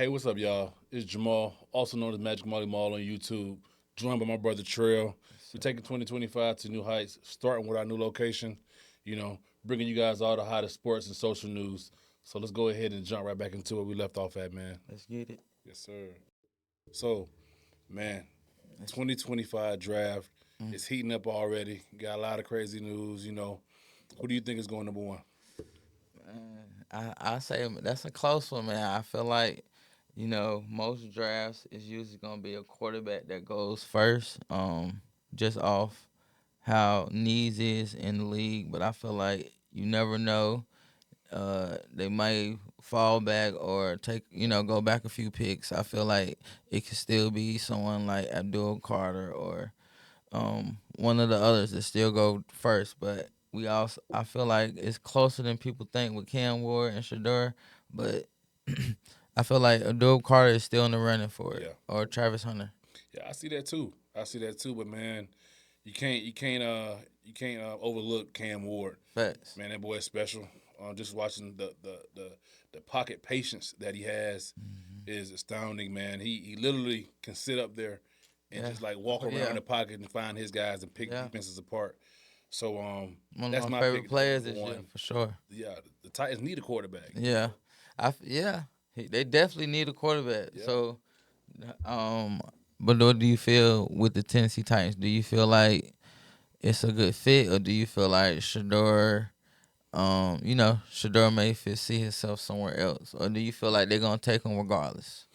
Hey, what's up, y'all? It's Jamal, also known as Magic Molly Mall on YouTube, joined by my brother Trail. We're taking 2025 to new heights, starting with our new location, bringing you guys all the hottest sports and social news. So let's go ahead and jump right back into where we left off at, man. Let's get it. Yes, sir. So, man, Let's, 2025 draft mm, is heating up already. Got a lot of crazy news. Who do you think is going number one? I say that's a close one, man. I feel like most drafts is usually gonna be a quarterback that goes first, just off how needs is in the league. But I feel like you never know. They might fall back or go back a few picks. I feel like it could still be someone like Abdul Carter or one of the others that still go first. But I feel like it's closer than people think with Cam Ward and Shador. But I feel like Abdul Carter is still in the running for it, Yeah, or Travis Hunter. yeah, I see that too. I see that too. But man, you can't overlook Cam Ward. Facts. Man, that boy is special. Just watching the pocket patience that he has is astounding, man. He literally can sit up there and Yeah. just like walk Oh around yeah. the pocket and find his guys and pick Yeah. defenses apart. So One of that's my my favorite pick for players number this year one. for sure. Yeah, the Titans need a quarterback. Yeah. Yeah. They definitely need a quarterback. Yeah. So um, but what do you feel with the Tennessee Titans? Do you feel like it's a good fit, or do you feel like Shador may see himself somewhere else, or do you feel like they're gonna take him regardless?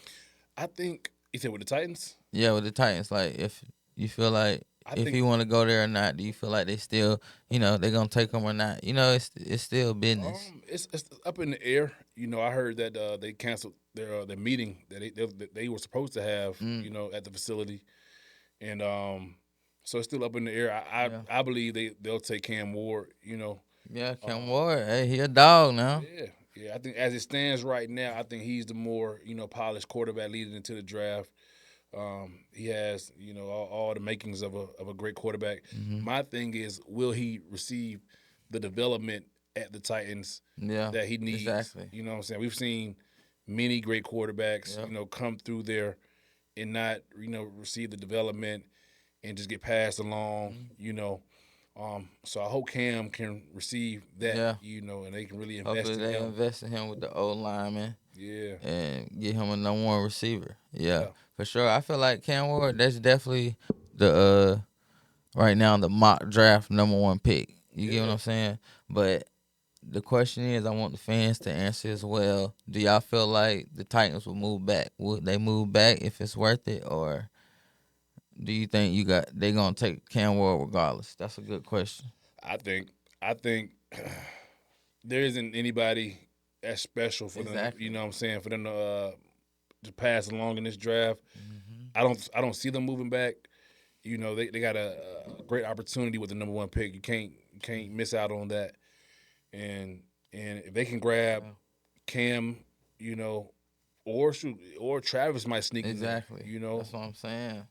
I think he said with the Titans. Yeah, with the Titans, like if you feel like I if think he want to go there or not, do you feel like they still, they're gonna take him or not? It's still business. it's up in the air. I heard that they canceled their meeting that they were supposed to have. Mm, At the facility, and so it's still up in the air. yeah, I believe they'll take Cam Ward. yeah, Cam Um, Ward, hey, he a dog now. yeah, yeah. I think as it stands right now, I think he's the more polished quarterback leading into the draft. He has all the makings of a great quarterback. Hmm. My thing is, will he receive the development at the Titans Yeah, that he needs? exactly. You know what I'm saying? We've seen many great quarterbacks, Yep. come through there and not, receive the development and just get passed Mhm. along. So I hope Cam can receive that, Yeah. and they can really Hopefully invest in they him. invest in him with the old lineman Yeah, and get him a number one receiver. Yeah, yeah, for sure. I feel like Cam Ward, that's definitely the right now the mock draft number one pick. You get what yeah. I'm saying? But the question is, I want the fans to answer as well. Do y'all feel like the Titans will move back? Would they move back if it's worth it, or do you think they gonna take Cam Ward regardless? That's a good question. I think I think there isn't anybody as special for them. You Exactly. know what I'm saying? For them to pass along in this draft. Hmm. I don't see them moving back. They got a great opportunity with the number one pick. You can't miss out on that. And if they can grab Yeah. Cam, or Travis might sneak in there. Exactly. That's what I'm saying.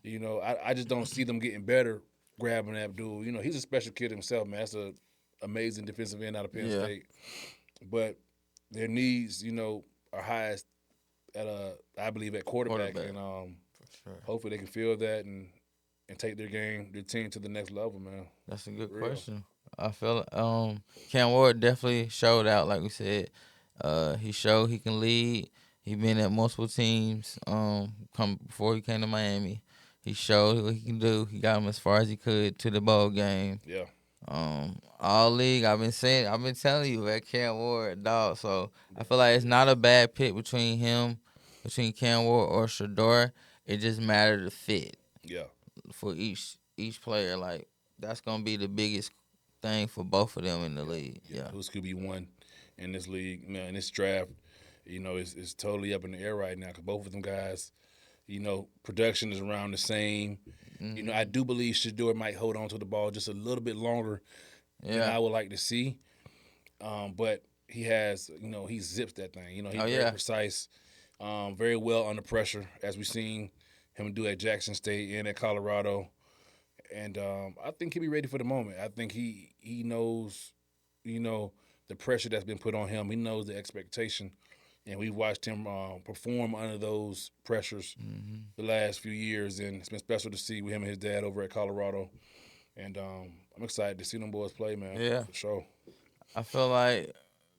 I just don't see them getting better grabbing Abdul. He's a special kid himself, man. That's a amazing defensive end out of Penn Yeah. State. But their needs, are highest at I believe at quarterback, Quarterback and for sure. hopefully they can feel that and take their team to the next level, man. That's a good For real. question. I feel Cam Ward definitely showed out, like we said. He showed he can lead. He been at multiple teams. Come before he came to Miami, he showed what he can do. He got him as far as he could to the bowl game. Yeah. All league. I've been telling you that Cam Ward, dog. So I feel like it's not a bad pick between Cam Ward or Shador. It just mattered the fit Yeah. for each player. Like that's gonna be the biggest thing for both of them in the Yeah. league. Yeah. Yeah. Who's QB one in this league, man? In this draft, it's totally up in the air right now because both of them guys, production is around the same. I Hmm. do believe Shador might hold on to the ball just a little bit longer than Yeah. I would like to see. But he zips that thing. Oh He's very yeah. precise, very well under pressure, as we've seen him do at Jackson State and at Colorado. And I think he'll be ready for the moment. I think he knows, the pressure that's been put on him. He knows the expectation. and we've watched him perform under those pressures the last few years, and it's been special to see with him and his dad over at Colorado. And I'm excited to see them boys play, man. Yeah. For sure. I feel like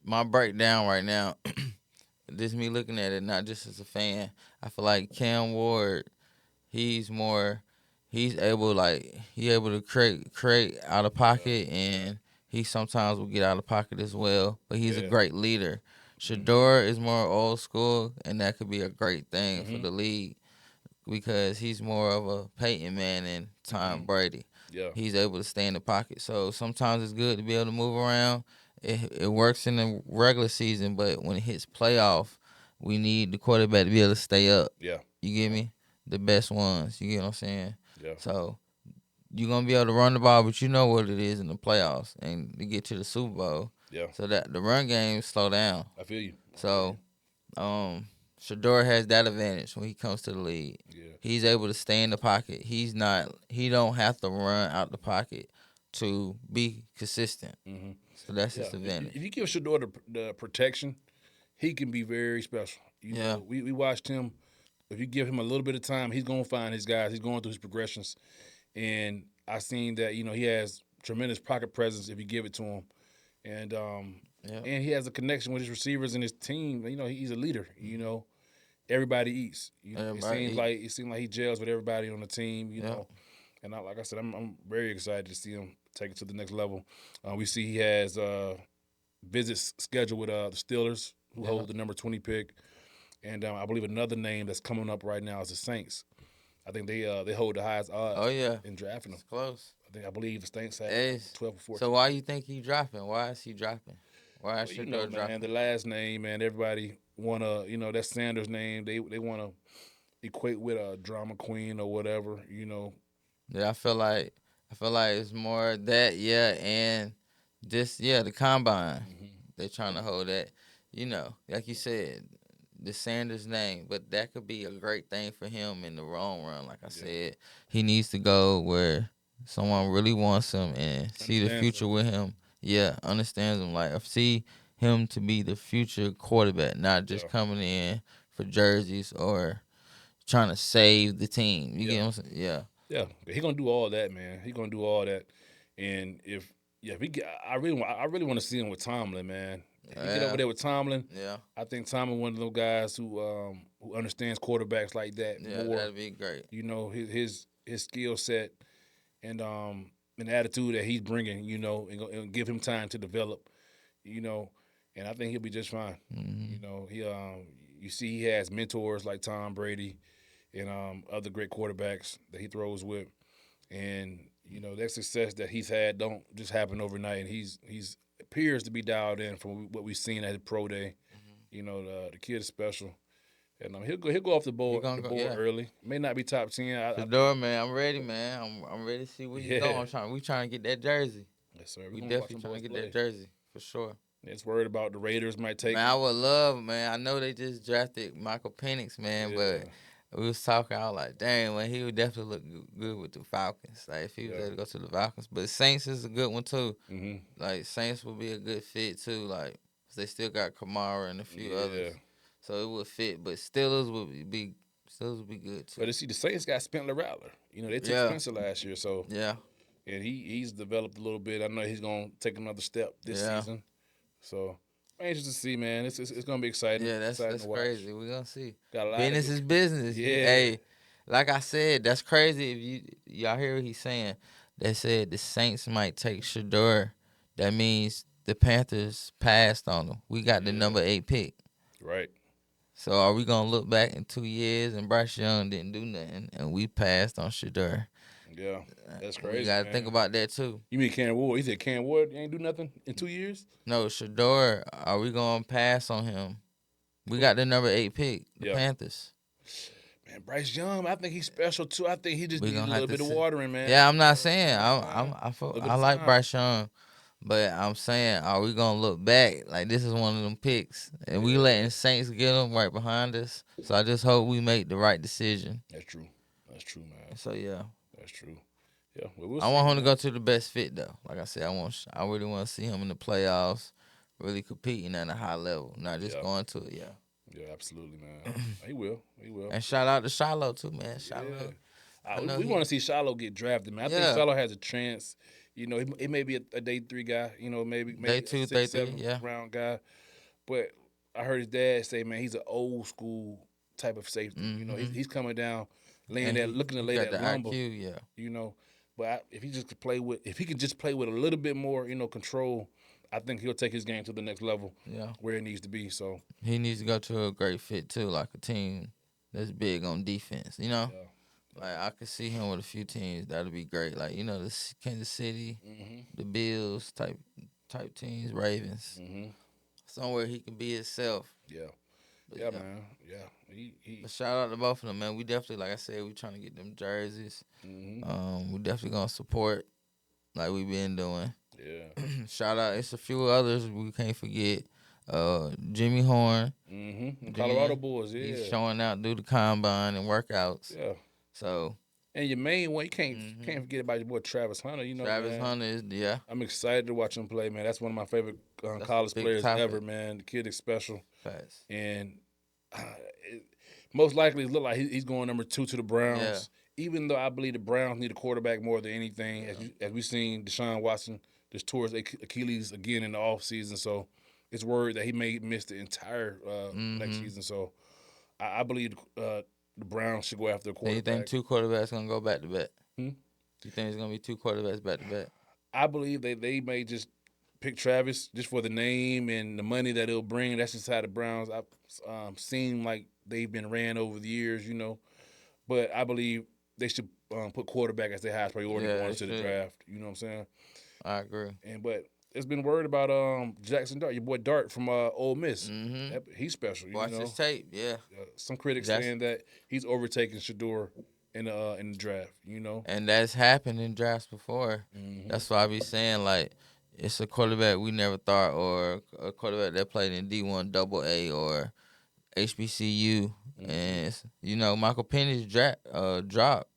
my breakdown right now, this me looking at it, not just as a fan. I feel like Cam Ward, he's more, he's able he able to create out of pocket, and he sometimes will get out of pocket as well. But he's a Yeah. great leader. Shador is more old school, and that could be a great thing for Mhm. the league because he's more of a Peyton Manning, Tom Brady. Yeah. He's able to stay in the pocket. So sometimes it's good to be able to move around. It works in the regular season, but when it hits playoff, we need the quarterback to be able to stay up. Yeah. You get me? The best ones. You get what I'm saying? Yeah. So you're gonna be able to run the ball, but you know what it is in the playoffs and to get to the Super Bowl. Yeah. So that the run game slow down. I feel you. So Shador has that advantage when he comes to the league. Yeah. He's able to stay in the pocket. He don't have to run out the pocket to be consistent. Mm-hmm. So that's Yeah. his advantage. If you give Shador the protection, he can be very special. You Yeah. know, we watched him. If you give him a little bit of time, he's gonna find his guys. He's going through his progressions, and I seen that he has tremendous pocket presence if you give it to him, and and he has a connection with his receivers and his team. You know, he's a leader. You know, everybody eats. You know, Everybody it seems like he gels with everybody on the team. You know, and like I said, I'm very excited to see him take it to the next level. We see he has visits scheduled with the Steelers, who hold the number 20 pick, and I believe another name that's coming up right now is the Saints. I think they hold the highest odds. Oh yeah, in drafting them. it's close. I believe the Saints have 12 or 14. So why you think he dropping? Why is he dropping? Why is Well, Shador man, dropping? the last name, man, everybody wanna, that Sanders name, they wanna equate with a drama queen or whatever, Yeah, I feel like it's more that and this the combine. They're trying to hold that, like you said, the Sanders name, but that could be a great thing for him in the long run. Like I said, he needs to go where someone really wants him and see the future with him. Yeah, understands him. Like I see him to be the future quarterback, not just coming in for jerseys or trying to save the team. You get what I'm saying? Yeah. Yeah, he gonna do all that, man. He gonna do all that, and if he get, I really want to see him with Tomlin, man. If he get over there with Tomlin, I think Tomlin one of those guys who understands quarterbacks like that more. That'd be great. You know, his skill set and the attitude that he's bringing, and give him time to develop, and I think he'll be just fine. You know, you see he has mentors like Tom Brady and other great quarterbacks that he throws with, and that success that he's had don't just happen overnight. And he's appears to be dialed in from what we've seen at the pro day. The kid is special, and he'll go off the board early. May not be top 10. Shador, man, I'm ready, man. I'm ready to see where he's going. We trying to get that jersey. Yes, sir. We definitely trying to get that jersey for sure. It's worried about the Raiders might take. Man, I would love, man. I know they just drafted Michael Penix, man, but we was talking. I was like, dang, man, he would definitely look good with the Falcons. Like if he was able to go to the Falcons, but Saints is a good one too. Like Saints would be a good fit too. Like 'cause they still got Kamara and a few others, so it would fit. But Steelers would be good too. But see, the Saints got Spencer Rattler. They took Spencer last year, so and he's developed a little bit. I know he's gonna take another step this season. So I'm anxious to see, man. It's gonna be exciting. Yeah, that's crazy. We're gonna see. Business is business. Yeah. Hey, like I said, that's crazy. If y'all hear what he's saying, they said the Saints might take Shador. That means the Panthers passed on them. We got the number 8 pick. Right. So are we gonna look back in 2 years and Bryce Young didn't do nothing and we passed on Shador? Yeah, that's crazy. You gotta think about that too. You mean Cam Ward? He said Cam Ward ain't do nothing in 2 years? No, Shador. Are we gonna pass on him? We got the number 8 pick, the Panthers. Man, Bryce Young, I think he's special too. I think he just needs a little bit of watering, man. Yeah, I'm not saying I like Bryce Young, but I'm saying, are we gonna look back like this is one of them picks, and we letting Saints get them right behind us? So I just hope we make the right decision. That's true, man. So yeah. That's true. Yeah, well, I want him to go to the best fit though. Like I said, I really want to see him in the playoffs, really competing at a high level, not just going to it. Yeah. Yeah, absolutely, man. He will. He will. And shout out to Shiloh too, man. Yeah. Shiloh. I know We want he. to see Shiloh get drafted, man. I think Yeah. Shiloh has a chance. You know, he may be a day three guy. You know, Day maybe a two, day six, three. seven Yeah. round guy. But I heard his dad say, man, he's an old school type of safety. You know, Mm-hmm. he's coming down, laying And that, looking to he lay got that the lumber. IQ. Yeah. You know, but if he just could play with, if he can just play with a little bit more, control, I think he'll take his game to the next level Yeah. where it needs to be. So He needs to go to a great fit too, like a team that's big on defense. You know, yeah, like I could see him with a few teams that'd be great. Like Kansas City, mhm, the Bills type teams, Ravens, mhm, somewhere he can be himself. yeah, But yeah, yeah. man, yeah. He But shout out to both of them, man. We definitely, like I said, we trying to get them jerseys. mhm, We definitely gonna support like we been doing. yeah, Shout out, it's a few others we can't forget. Jimmy Horn, mhm. Colorado again, Bulls, he's yeah, showing out through the combine and workouts. yeah. So And your main one, you hmm can't forget about your boy Travis Hunter. You know, Travis man. Hunter is yeah, I'm excited to watch him play, man. That's one of my favorite that's a college big players ever, topic. man. The kid is special, Facts. and uh, it, most likely it look like he's going number 2 to the Yeah, Browns. Even though I believe the Browns need a quarterback more than anything, yeah. as we seen Deshaun Watson just tore his Achilles again in the offseason, so it's worried that he may miss the entire next Mm-hmm. season. So I believe the Browns should go after a So you think quarterback. two quarterbacks gonna go back to back? Hmm? You think it's gonna be two quarterbacks back to back? I believe they may just pick Travis just for the name and the money that it'll bring. That's just how the Browns I've seen like they've been ran over the years, But I believe they should put quarterback as their highest priority Yeah, going they into the should. draft. You know what I'm saying? I agree. And but it's been worried about Jackson Dart, your boy Dart from Ole Miss. Mm-hmm. He's special. Watch this tape. Yeah, Some critics that's saying that he's overtaking Shador in the draft. and that's happened in drafts before. Hmm. That's why I be saying like it's a quarterback we never thought, or a quarterback that played in D1 Double A or HBCU, Hmm. and Michael Penny's drop. Yeah,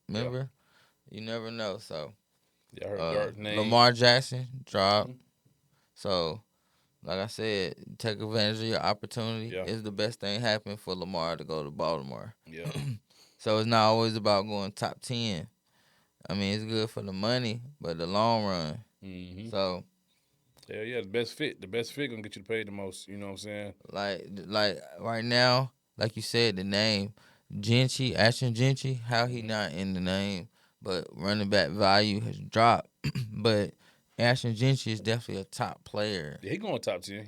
Remember, you never know. So yeah. I heard Dart's name. Lamar Jackson drop. Hmm. So like I said, take advantage of your opportunity. Yeah, It's the best thing happened for Lamar to go to Baltimore. yeah. So it's not always about going top 10. I mean, it's good for the money, but the long run. Hmm. So Yeah, yeah, the best fit. The best fit gonna get you paid the most. You know what I'm saying? like right now, like you said, the name Gentry, Ashton Gentry, how he Hmm. not in the name, but running back value has dropped. But Ashton Gentry is definitely a top player. Yeah, he going top 10.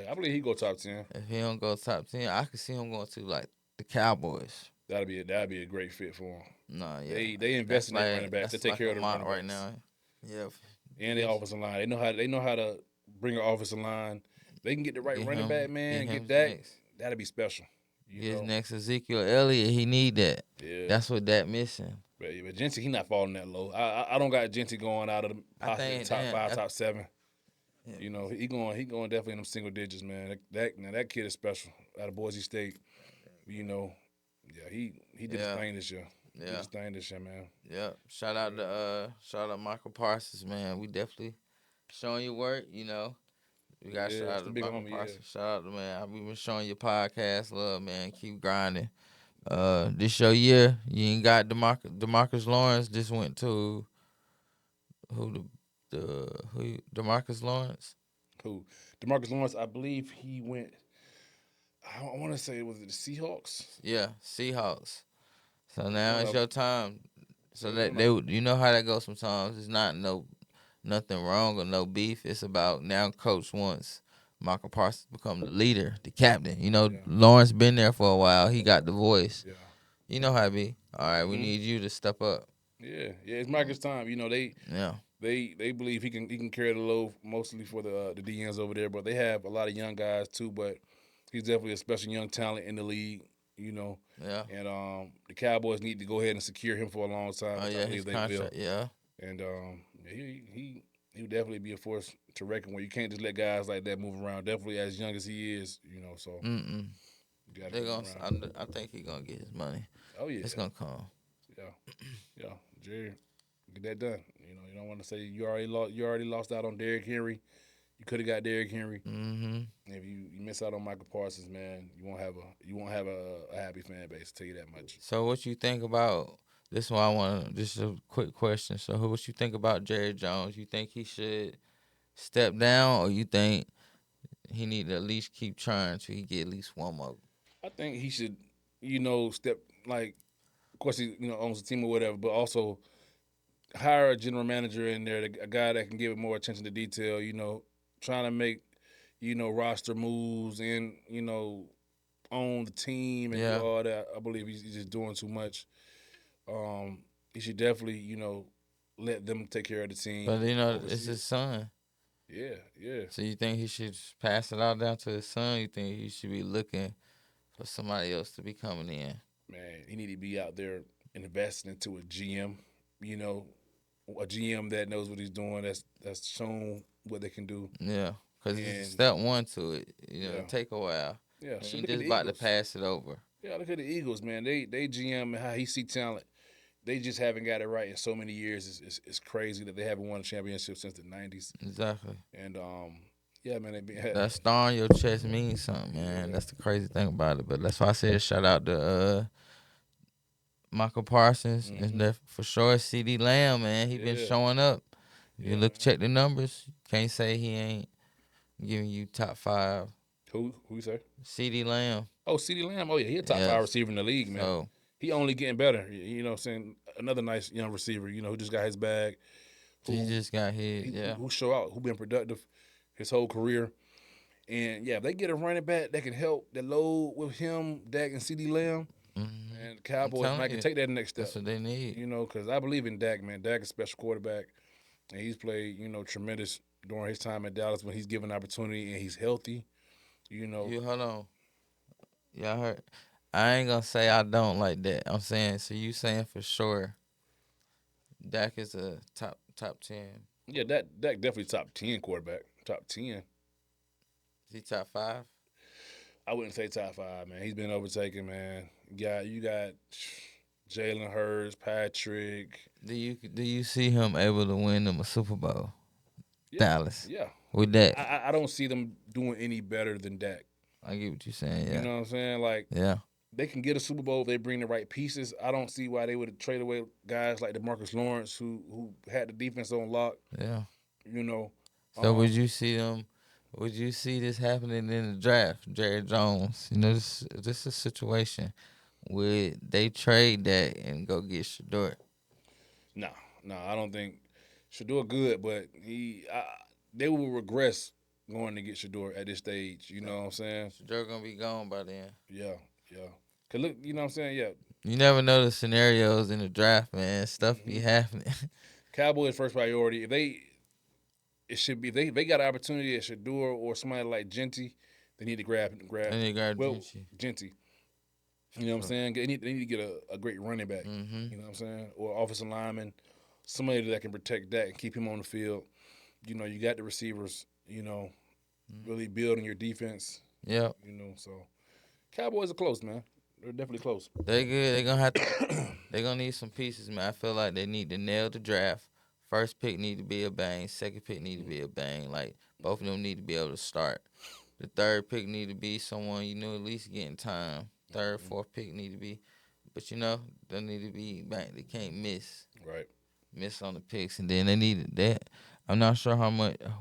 I believe he go top 10. If he don't go top 10, I could see him going to like the Cowboys. That'd be a great fit for him. No, yeah, They invest that's in their running like backs. They that's take like care a of the mock running right backs now. Yeah, and the Gentry, offensive line. They know how to bring an offensive line. They can get the right running back, man. get And him get Dak. next. That'd be special. You His know. next Ezekiel Elliott, he need that. Yeah. That's what that missing. But Gentry, he not falling that low. I don't got Gentry going out of the I possibly think top damn. five, top seven. Yeah. He going definitely in them single digits, man. That kid is special out of Boise State. You know, yeah, he did his Yeah, thing this year. He did yeah, his thing this year, man. yeah. Shout out Michael Parsons, man. We definitely showing your work. We got shout Yeah, it's out the to big Michael homie. Yeah, Parsons. Shout out to man. We been showing your podcast love, man. Keep grinding. This your year. You ain't got Demarcus Lawrence. Just went to who Demarcus Lawrence. who? Demarcus Lawrence, I believe he went. I want to say was it the Seahawks? Yeah, Seahawks. So It was now one it's of them. your time. It So was that one of them. you know how that goes sometimes. It's not nothing wrong or no beef. It's about now coach wants Michael Parsons to become the leader, the captain. Yeah, Lawrence been there for a while. He got the voice. yeah. You know how it be. All right, we Hmm. need you to step up. Yeah, yeah. It's Marcus' time. Yeah. They believe he can carry the load mostly for the DNs over there, but they have a lot of young guys too. But he's definitely a special young talent in the league. You know, Yeah. and the Cowboys need to go ahead and secure him for a long time, Oh which I yeah, his believe they will. contract. Yeah. And yeah, he would definitely be a force to reckon with. You can't just let guys like that move around. Definitely as young as he is, so Mm-mm. you got to They move gonna. around. I think he gonna get his money. Oh yeah, It's gonna come. yeah, yeah. Jerry, get that done. You don't want to say you already lost out on Derrick Henry. You could have got Derrick Henry. Mm-hmm. If you miss out on Michael Parsons, man, you won't have a happy fan base. I'll tell you that much. So what you think about this? One I want just a quick question. So what you think about Jerry Jones? You think he should step down, or you think he need to at least keep trying till he get at least one more? I think he should, step like, of course he owns the team or whatever, but also hire a general manager in there, a guy that can give it more attention to detail. Trying to make roster moves and own the team and do Yeah, all that. I believe he's just doing too much. Um, he should definitely let them take care of the team, but it's oversee it. his son. Yeah, yeah. So you think he should pass it all down to his son? You think he should be looking for somebody else to be coming in? Man, he need to be out there investing into a GM. You know, a GM that knows what he's doing. That's shown what they can do. Yeah, because it's And step one to it. yeah, Take a while. yeah. He Should ain't look at just the about to Eagles. pass it over. Yeah, look at the Eagles, man. They GM and how he see talent. They just haven't got it right in so many years. It's crazy that they haven't won a championship since the '90s. Exactly. And yeah, man, That star on your chest means something, man. yeah, That's the crazy thing about it. But that's why I said shout out to Michael Parsons and mm-hmm. that for sure CD Lamb, man. He been Yeah, showing up. If yeah, you man. check the numbers, can't say he ain't giving you top five. Who you say? CD Lamb. Oh, CeeDee Lamb. Oh yeah, he a top five Yes. receiver in the league, man. So He only getting better. You know what I'm saying? Another nice young receiver, who just got his bag, he who just got his, yeah. who show out, who been productive his whole career. And yeah, if they get a running back that can help the load with him, Dak and CeeDee Lamb, Mm-hmm. and the I'm Cowboys telling might can you, take that next step. that's what they need. Because I believe in Dak, man. Dak is a special quarterback, and he's played, tremendous during his time at Dallas when he's given opportunity and he's healthy. You hold on. Y'all heard? I ain't gonna say I don't like that. I'm saying so. You saying for sure Dak is a top 10. Yeah, Dak definitely top 10 quarterback, top 10. Is he top 5? I wouldn't say top 5, man. He's been overtaken, man. You got Jalen Hurts, Patrick. Do you see him able to win them a Super Bowl? Yeah, Dallas yeah. with that. I don't see them doing any better than Dak. I get what you're saying. You Yeah, know what I'm saying? Like, yeah. they can get a Super Bowl if they bring the right pieces. I don't see why they would trade away guys like DeMarcus Lawrence who had the defense on lock. Yeah. You know, So would you see them? Would you see this happening in the draft? Jerry Jones. This is a situation where they trade that and go get Shador. no, I don't think Shador good, but they will regress going to get Shador at this stage. You know what I'm saying? Shador gonna be gone by then. Yeah, yeah. Cause look, you know what I'm saying? Yeah. You never know the scenarios in the draft, man. Stuff be happening. Cowboys first priority. It should be if they got an opportunity at Shador or somebody like Genty, they need to grab. And they got Well, Gucci. Genty. You know what I'm saying? They need to get a great running back. Mm-hmm. You know what I'm saying? Or offensive lineman, somebody that can protect that and keep him on the field. You got the receivers. Really building your defense. Yep. So Cowboys are close, man. They're definitely close. They good. They gonna have to. They gonna need some pieces, man. I feel like they need to nail the draft. First pick need to be a bang. Second pick need to be a bang. Like both of them need to be able to start. The third pick need to be someone at least getting time. Third, fourth pick need to be, but they need to be bang. They can't miss. Right. Miss on the picks, and then they needed that. I'm not sure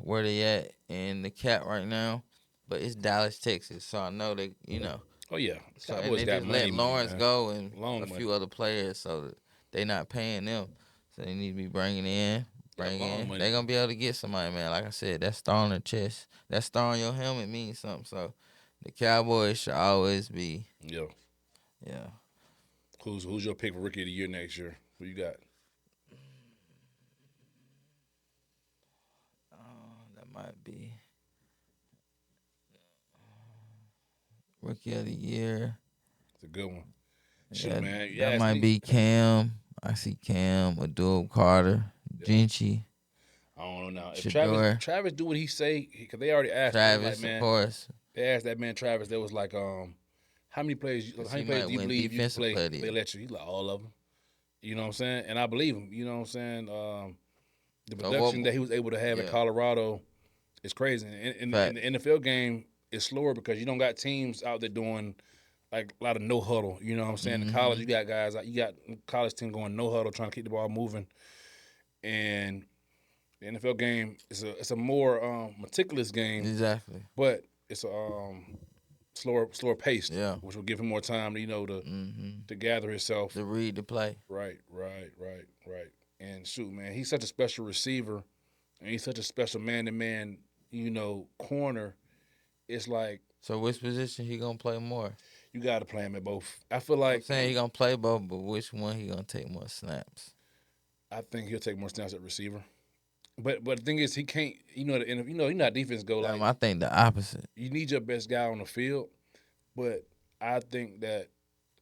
where they at in the cap right now, but it's Dallas, Texas, so I know they. Oh yeah. So and Cowboys they got just money, let Lawrence man. go and Long a money. few other players, so that they not paying them. So they need to be bringing in, Got long money. They gonna be able to get somebody, man. Like I said, that star on their chest, that star on your helmet means something. So the Cowboys should always be, Yeah. yeah. Who's your pick for rookie of the year next year? Who you got? That might be rookie of the year. It's a good one. Shoot, Yeah, man. You that asked might me. be Cam. I see Cam, Abdul Carter, Jinchi, I don't know now. If Shador. Travis do what he say, because they already asked him, Travis, like, of man, course. they asked that man Travis. They was like, how many plays? How many He plays might do you win believe you can defensive play? player of the They year. let you. He's like all of them. You know what I'm saying? And I believe him. You know what I'm saying? The So production that he was able to have at yeah. Colorado It's crazy. And Fact. the NFL game is slower because you don't got teams out there doing like a lot of no huddle. You know what I'm saying? In college, you got guys like you got college team going no huddle, trying to keep the ball moving. And the NFL game is a more meticulous game, Exactly. but it's slower paced, Yeah. which will give him more time, to gather himself. To read the play. Right. And shoot, man, he's such a special receiver, and he's such a special man-to-man, corner. It's like So which position he gonna play more? you got to play him at both. I feel I'm like saying he gonna play both, but which one he gonna take more snaps? I think he'll take more snaps at receiver. But the thing is, he can't. Defense go like I think the opposite. you need your best guy on the field. But I think that,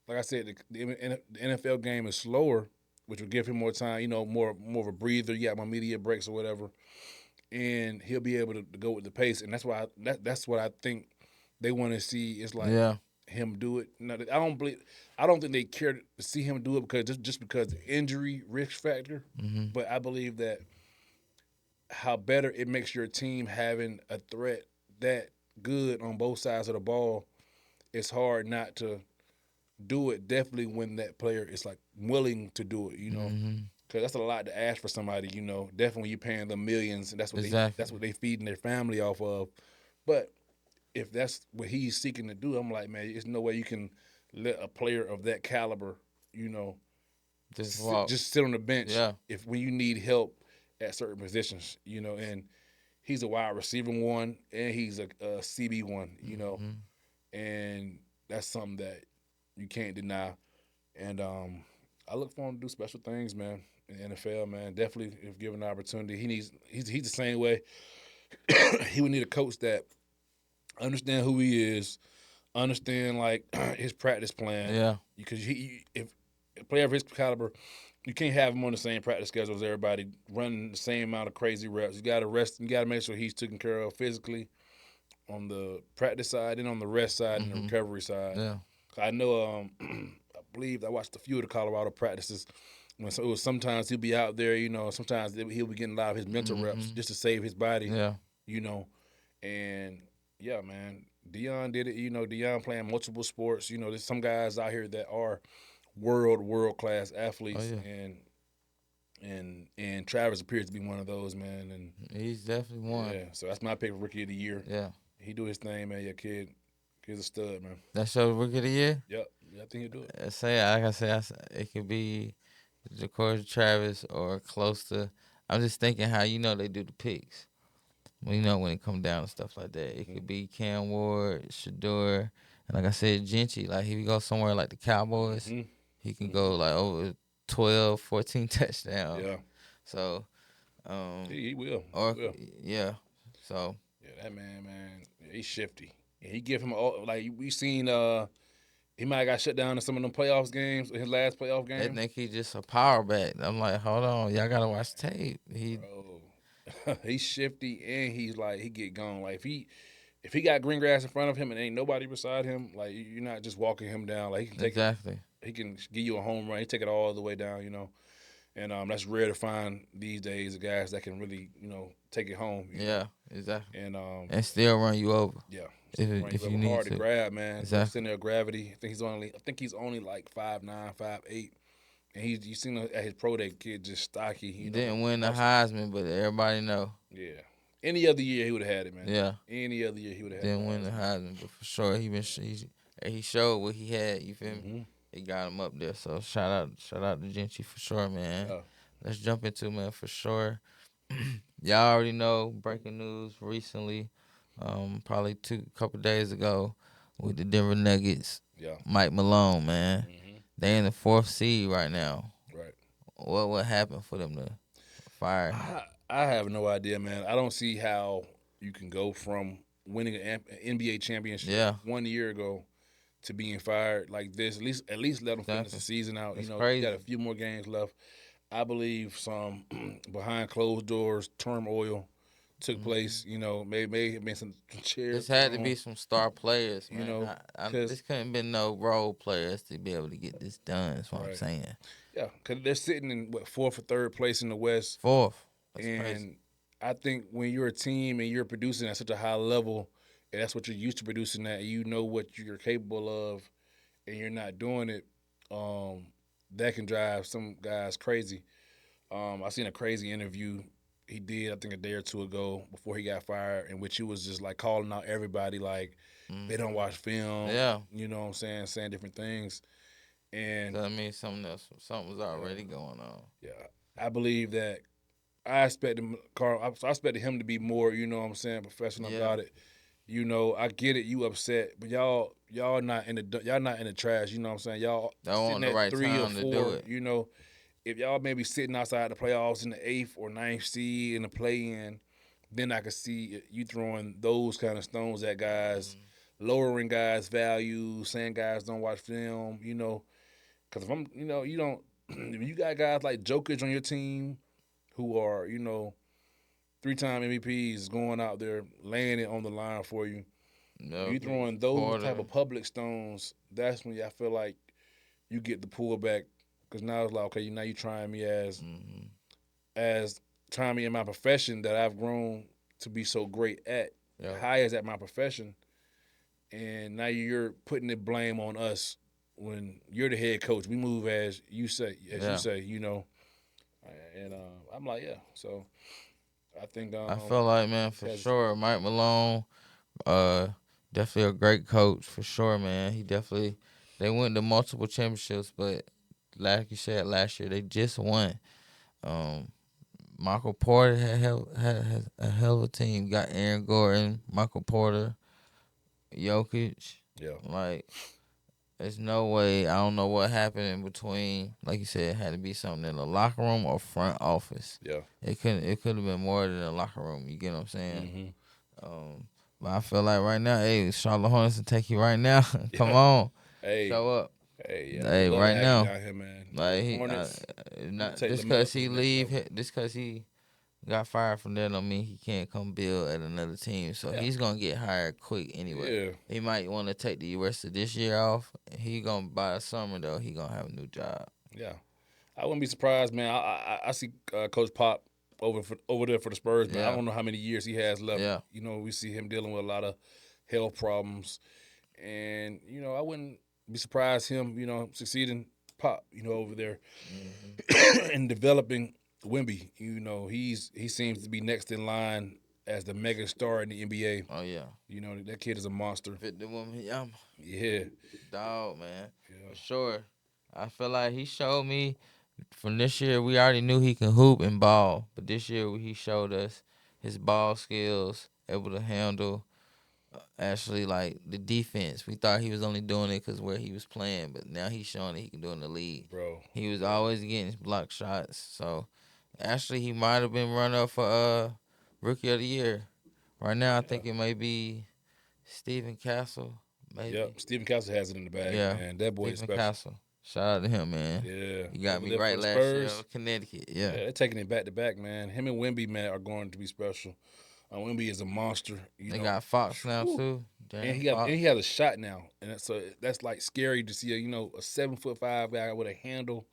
like I said, the NFL game is slower, which will give him more time. More of a breather. You got more media breaks or whatever, and he'll be able to go with the pace. And that's why that's what I think they want to see is like Yeah. him do it. No, I don't think they care to see him do it because just because the injury risk factor. Mm-hmm. But I believe that how better it makes your team having a threat that good on both sides of the ball. It's hard not to do it. Definitely when that player is like willing to do it. Mm-hmm. Because that's a lot to ask for somebody. Definitely when you're paying them millions, and that's what they feeding their family off of. But if that's what he's seeking to do, I'm like, man, there's no way you can let a player of that caliber, just sit on the bench. Yeah. If when you need help at certain positions, and he's a wide receiver one and he's a CB one, and that's something that you can't deny. And I look for him to do special things, man, in the NFL, man. Definitely, if given the opportunity, he's the same way. He would need a coach that understand who he is, understand like his practice plan. Yeah. Because if a player of his caliber, you can't have him on the same practice schedule as everybody, running the same amount of crazy reps. You got to rest. You got to make sure he's taken care of physically on the practice side and on the rest side and the recovery side. Yeah. I know. I believe I watched a few of the Colorado practices. It was sometimes he'll be out there. Sometimes he'll be getting a lot of his mental reps just to save his body. Yeah. And yeah, man. Deion did it. Deion playing multiple sports. There's some guys out here that are world class athletes, Oh, yeah. and Travis appears to be one of those, man. And he's definitely one. Yeah, so that's my pick for rookie of the year. Yeah. He do his thing, man. Your kid's a stud, man. That's your rookie of the year? Yep. Yeah, I think he'll do it. Like I said, it could be Jacory Travis or close to. I'm just thinking how they do the picks. When it come down to stuff like that, it could be Cam Ward, Shador, and like I said, Gentry. Like if he goes somewhere like the Cowboys, he can go like over 12, 14 touchdowns. Yeah. So, he will. Yeah. So. Yeah, that man, he's shifty. And he give him like we seen. He might have got shut down in some of them playoffs games, his last playoff game. They think he's just a power back. I'm like, hold on, y'all gotta watch tape. He's shifty and he's like he get gone. Like if he got green grass in front of him and ain't nobody beside him, like you're not just walking him down. Like he can take exactly. He can give you a home run. He take it all the way down. And that's rare to find these days. Guys that can really take it home. Yeah, exactly. And still run you over. Yeah. If you need hard to grab, man. Exactly. Center of gravity. I think he's only like 5'9", 5'8". And you seen at his pro day, kid just stocky. He didn't win the Heisman, but everybody know. Yeah. Any other year he would have had it, man. Yeah. Any other year he would have had it. Didn't win the Heisman, but for sure he showed what he had. You feel me? He got him up there. So shout out to Gentry for sure, man. Yeah. Let's jump into man for sure. Y'all already know breaking news recently. Probably couple days ago with the Denver Nuggets. Yeah. Mike Malone, man. They in the 4th seed right now. Right. What happened for them to fire him? I have no idea, man. I don't see how you can go from winning an NBA championship 1 year ago to being fired like this. At least let them finish the season out. It's crazy. You got a few more games left. I believe some behind closed doors turmoil took place. Maybe have been some chairs. This had to be some star players, man. This couldn't been no role players to be able to get this done. That's what I'm saying. Yeah, because they're sitting in 4th or 3rd place in the West. 4th. That's crazy. I think when you're a team and you're producing at such a high level, and that's what you're used to producing at, and you know what you're capable of, and you're not doing it, um, that can drive some guys crazy. I seen a crazy interview he did, I think a day or two ago before he got fired, in which he was just like calling out everybody like they don't Hmm. watch film, Yeah, you know what I'm saying different things. And that means something was uh, already going on. yeah, I believe that I expected Carl. I expected him to be more, you know what I'm saying, professional Yeah, about it. You know, I get it. You upset, but y'all not in y'all not in the trash. You know what I'm saying? Y'all that sitting wasn't the at right 3 or time to do 4. it. You know, if y'all maybe sitting outside the playoffs in the eighth or ninth seed in the play in, then I could see you throwing those kind of stones at guys, Hmm. lowering guys' value, saying guys don't watch film. You know, because if I'm, you know, you don't. If you got guys like Jokic on your team who are, you know, 3-time MVPs going out there laying it on the line for you. When Yep, you throwing those type Porter. of public stones, that's when I feel like you get the pullback because now it's like okay, now you trying me Hmm. as trying me in my profession that I've grown to be so great at, Yep. high as at my profession, and now you're putting the blame on us when you're the head coach. We move as you Yeah. say, you know, and I'm like yeah. So I think I feel like, man, this for has sure, Mike Malone, uh, definitely a great coach for sure, man. He definitely they went to multiple championships, but like you said last year, they just won. Um, Michael Porter had a hell of a team. Got Aaron Gordon, Michael Porter, Jokic. yeah Like, there's no way. I don't know what happened in between. Like you said, it had to be something in the locker room or front office. yeah. It couldn't. It could have been more than the locker room. You get what I'm saying? Hmm. Um, but I feel like right now, hey, Charlotte Hornets will take you right now. Come Yeah. on, Hey, show up. hey, yeah. We'd Hey, love to right have you now, down here, man. like Hornets, we can not take just Lamelo cause to the he next leave, level. just cause he got fired from there, don't mean he can't come build at another team. So Yeah, he's gonna get hired quick anyway. yeah, He might want to take the rest of this year off. He gonna by the summer though. He gonna have a new job. yeah. I wouldn't be surprised, man. I see Coach Pop over there for the Spurs, but I Yeah, don't know how many years he has left. yeah. You know, we see him dealing with a lot of health problems, and you know, I wouldn't be surprised him, you know, succeeding Pop, you know, over there Hmm. and developing Wimby. You know, he seems to be next in line as the mega star in the NBA. Oh yeah. You know, that kid is a monster. Fit the woman. Yeah, Yeah, dog, man, yeah, for sure. I feel like he showed me from this year. We already knew he can hoop and ball, but this year he showed us his ball skills, able to handle actually like the defense. We thought he was only doing it because where he was playing, but now he's showing that he can do it in the league. bro, He was bro. always getting his block shots, so actually he might have been run up for rookie of the year. Right now, I Yeah, think it may be Stephen Castle, maybe. yep. Stephen Castle has it in the bag, Yeah, man. That boy is Stephen special. Castle. Shout out to him, man. Yeah, He got over me there for right the last year Spurs. of Connecticut. Yeah, Yeah. they're taking it back to back, man. Him and Wimby, man, are going to be special. Wimby is a monster, you They know. got Fox now Whew. too. And Darren Fox. he has a shot now, and that's like scary to see a 7'5" guy with a handle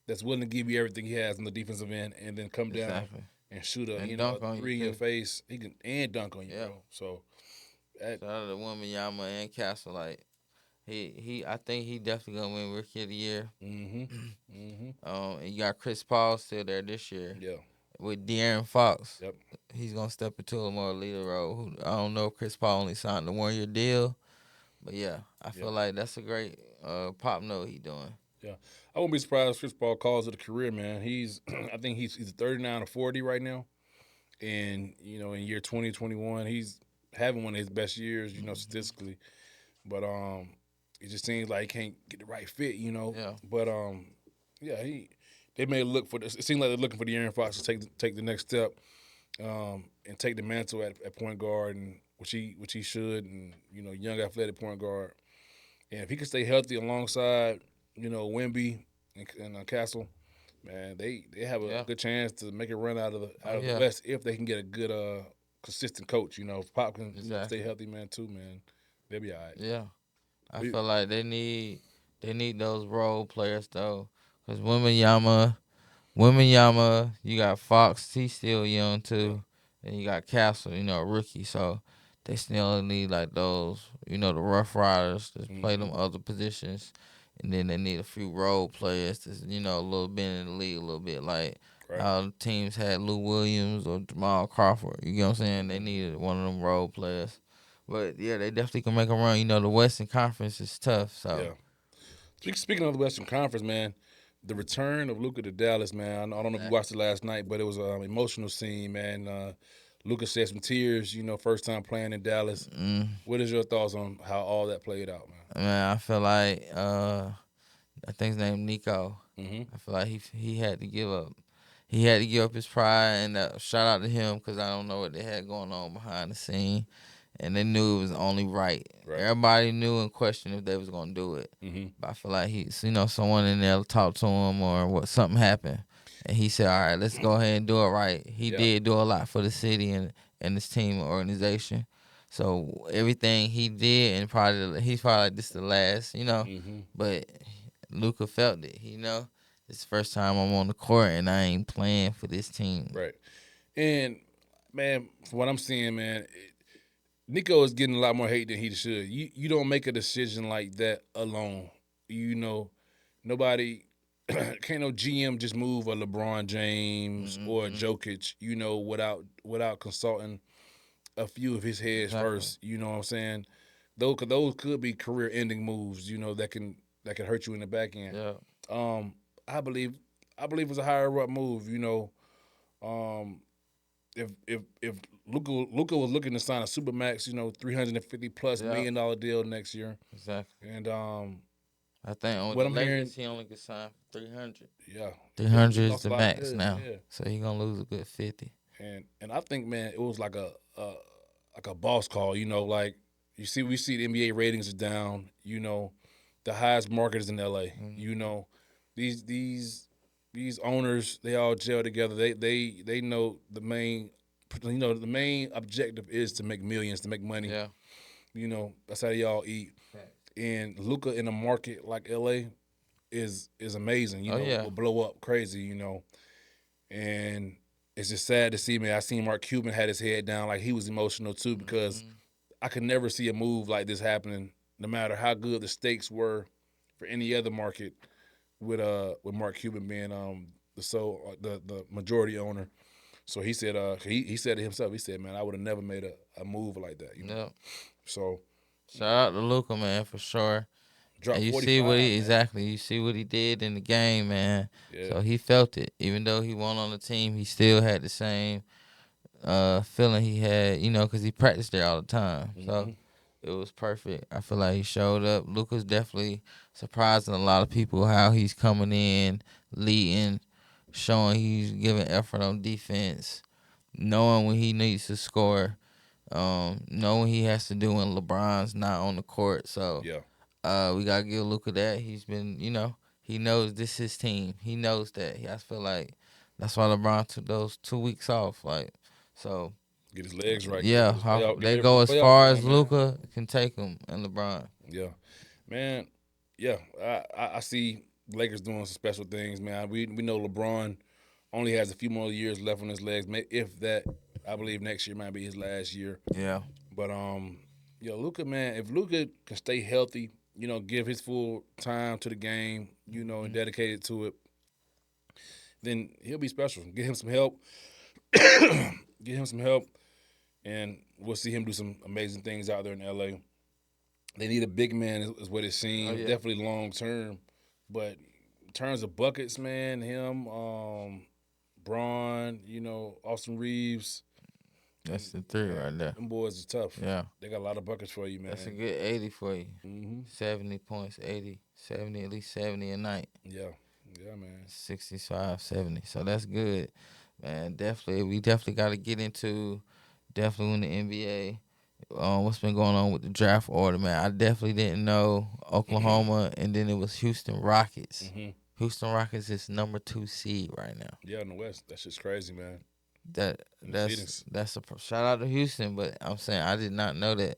that's willing to give you everything he has on the defensive end, and then come down Exactly. and shoot a And a dunk on you three in your too. face. He can and dunk on you, Yeah. bro. So that Shout out to Yama and Castle. Like I think he definitely gonna win Rookie of the Year. mm-hmm, mm-hmm, And you got Chris Paul still there this year yeah, with De'Aaron Fox. yep, He's gonna step into a more leader role. I don't know if Chris Paul only signed a 1 year deal, but yeah, I yep, feel like that's a great pop note he doing. yeah. I wouldn't be surprised if Chris Paul calls it a career, man. He's I think he's 39 or 40 right now, and in year 2021 he's having one of his best years, Hmm. statistically. But it just seems like he can't get the right fit, Yeah, But yeah, they may look for this. It seems like they're looking for the Aaron Fox to take the next step, and take the mantle at point guard, and which he should, and young athletic point guard. And if he can stay healthy alongside, Wimby and Castle, man, they have a yeah, good chance to make a run oh out of the yeah, West if they can get a good consistent coach. If Pop can stay exactly. healthy, man, too, man, they'll be all right. Yeah, I We, feel like they need those role players though, because Yama. Weminyama, you got Fox, he's still young Yeah. too. And you got Castle, a rookie. So they still need like those, the rough riders to play Mm-hmm. them other positions. And then they need a few role players to, a little bit in the league, a little bit like Right. how the teams had Lou Williams or Jamal Crawford. You know what I'm saying? They Mm-hmm. needed one of them role players. But yeah, they definitely can make a run. The Western Conference is tough. So Yeah. Speaking of the Western Conference, man, the return of Luka to Dallas, man. I don't know if you watched it last night, but it was an emotional scene, man. Luka shed some tears, first time playing in Dallas. mm, What is your thoughts on how all that played out, man? man, I feel like I think his name Nico. Mm-hmm. I feel like he had to give up. He had to give up his pride, and shout out to him because I don't know what they had going on behind the scene, and they knew it was only right. Right. Everybody knew and questioned if they was gonna do it, Mm-hmm. but I feel like he's someone in there talked to him or what something happened, and he said, "All right, let's go ahead and do it right." He Yeah. did do a lot for the city and his team and organization. So everything he did, and he's probably like, this the last, Mm-hmm. but Luka felt it. It's the first time I'm on the court and I ain't playing for this team. Right. And man, from what I'm seeing, man, Nico is getting a lot more hate than he should. You don't make a decision like that alone. Nobody can't no GM just move a LeBron James or a Mm-hmm. Jokic, without consulting a few of his heads Exactly. first. You know what I'm saying? Those could be career ending moves. That can hurt you in the back end. Yeah. Um, I believe it was a higher up move. Um, if Luka was looking to sign a supermax, 350 plus Yeah. $1 million deal next year, Exactly. and I think on what the I'm hearing, Lakers he only could sign for 300. yeah, he 300 is lost a the lot of max goods, now, yeah, so he gonna lose a good 50. and I think, man, it was like a boss call, like we see the NBA ratings are down, the highest market is in LA, Mm-hmm. these these these owners, they all gel together, they know the main objective is to make millions, to make money. Yeah. That's how they all eat. Facts. And Luca in a market like LA is amazing. Oh yeah. Will blow up crazy. And it's just sad to see, man. I seen Mark Cuban had his head down, like he was emotional too, because Mm-hmm. I could never see a move like this happening, no matter how good the stakes were for any other market. With Mark Cuban being the majority owner. So he said he said it himself. He said, man, I would have never made a move like that. Yeah. So Shout out to Luka, man, for sure. And drop you see what 45, he man. exactly. You see what he did in the game, man. Yeah. So he felt it. Even though he won on the team, he still had the same feeling he had, because he practiced there all the time. So Hmm. it was perfect. I feel like he showed up. Luka's definitely surprising a lot of people how he's coming in, leading, showing he's giving effort on defense, knowing when he needs to score, knowing he has to do when LeBron's not on the court. So Yeah. we gotta give Luka that. He's been, he knows this is his team. He knows that. I feel like that's why LeBron took those 2 weeks off. Like, so Get his legs right. Get ready for yeah, this playoff. Get they ready for go this as playoff far as run, man. Luka can take him and LeBron. Yeah, man. Yeah, I see Lakers doing some special things, man. We know LeBron only has a few more years left on his legs. If that, I believe next year might be his last year. Yeah. But Luca, man, if Luca can stay healthy, give his full time to the game, and Hmm. dedicate it to it, then he'll be special. Get him some help. Get him some help, and we'll see him do some amazing things out there in LA. They need a big man, is what it Oh seems. yeah. Definitely long term, but in terms of buckets, man, him, Braun, Austin Reeves, That's the three man, right there. them boys is tough. Yeah. They got a lot of buckets for you, That's a man. good 80 for you. Hmm. 70 points, 80, 70, at least 70 a night. Yeah, yeah, man. 65, 70. So that's good. Man, definitely. We definitely got to get into definitely in the NBA. What's been going on with the draft order, man? I definitely didn't know Oklahoma, and then it was Houston Rockets. Hmm. Houston Rockets is number 2 seed right now. Yeah, in the West, that shit's crazy, man. In the That's seedings. that's a shout out to Houston, but I'm saying I did not know that. You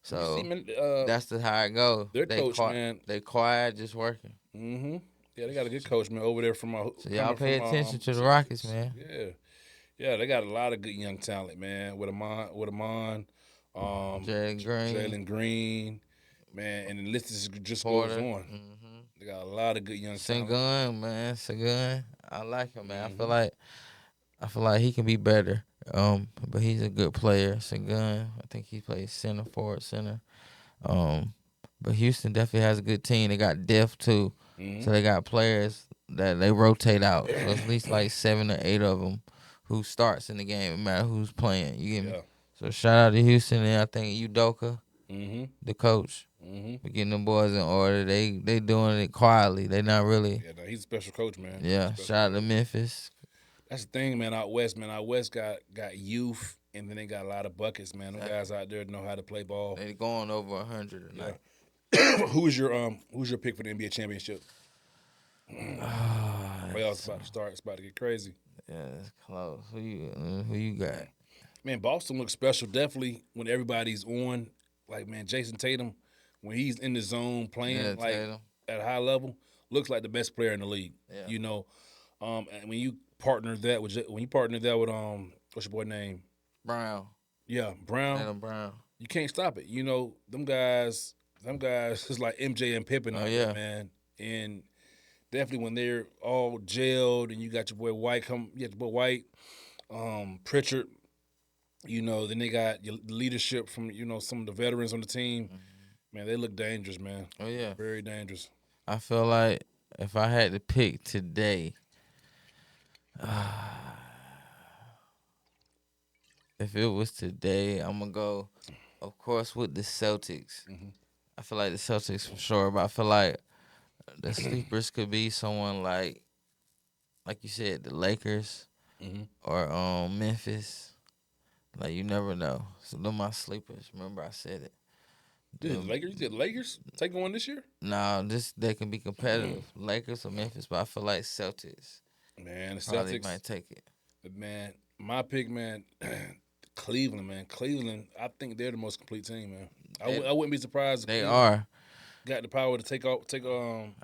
see, So man, that's how it go. their coach, man. They quiet, just working. Hmm. Yeah, they got a good coach, man, over there from So y'all coming pay from attention to the Rockets, Celtics. man. Yeah, yeah, they got a lot of good young talent, man. With Amon, Jalen Green, Jalen Green, man, and the list just goes Porter, on. They got a lot of good young talent. Sengun, man, Sengun. I like him, man. Hmm I feel like he can be better. But he's a good player. Sengun, I think he plays center, forward, center. Um, but Houston definitely has a good team. They got depth too, hmm so they got players that they rotate out. So it's at least like 7 or 8 of them who starts in the game, no matter who's playing. You get me? Yeah. So shout out to Houston, and I think Udoka, hmm the coach, hmm for getting them boys in order. They doing it quietly. They not really. Yeah, no, he's a special coach, man. Yeah. Special Shout out to coach. Memphis. That's the thing, man. Out west, man. Out west got youth, and then they got a lot of buckets, man. Them guys out there know how to play ball. They going over 100 tonight. Yeah. Who's your pick for the NBA championship? Playoffs about to start. It's about to get crazy. Yeah, it's close. Who you got? Man, Boston looks special. Definitely when everybody's on. Like, man, Jason Tatum, when he's in the zone playing Yeah, like Tatum. at a high level, looks like the best player in the league. Yeah. You know, and when you partner that with what's your boy name? Brown. Yeah, Brown. Tatum Brown. You can't stop it. You know, them guys is like MJ and Pippen Oh, out yeah. there, man. And definitely when they're all gelled and you got your boy White Pritchard, you know, then they got your leadership from, you know, some of the veterans on the team. Man, they look dangerous, man. Oh, yeah. Very dangerous. I feel like if I had to pick today, if it was today, I'm going to go, of course, with the Celtics. I feel like the Celtics for sure, but I feel like the sleepers could be someone like you said, the Lakers or Memphis. Like, you never know. So they're my sleepers. Remember I said it. Dude, Lakers? You said Lakers take one this year? Nah, they can be competitive. Lakers or Memphis, but I feel like Celtics Man, the probably Celtics. might take it. Man, my pick, man, Cleveland, man. Cleveland, I think they're the most complete team, man. I wouldn't be surprised if They Cleveland are. got the power to take I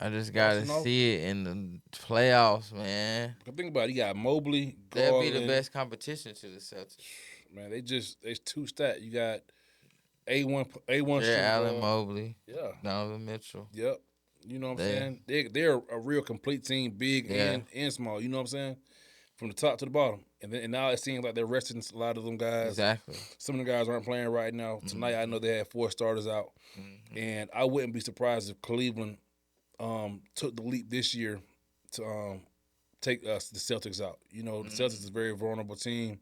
just gotta Boston off. see it in the playoffs, man. Think about it. You got Mobley, They'll be Garland. the best competition to the Celtics. Man, they two stat. You got A1 Yeah, Allen Mobley, Yeah. Donovan Mitchell. Yep. You know what I'm saying? They're a real complete team, big Yeah. and small. You know what I'm saying? From the top to the bottom. And now it seems like they're resting a lot of them guys. Exactly. Some of the guys aren't playing right now. Tonight I know they had 4 starters out. And I wouldn't be surprised if Cleveland took the leap this year to take the Celtics out. You know, the Celtics is a very vulnerable team.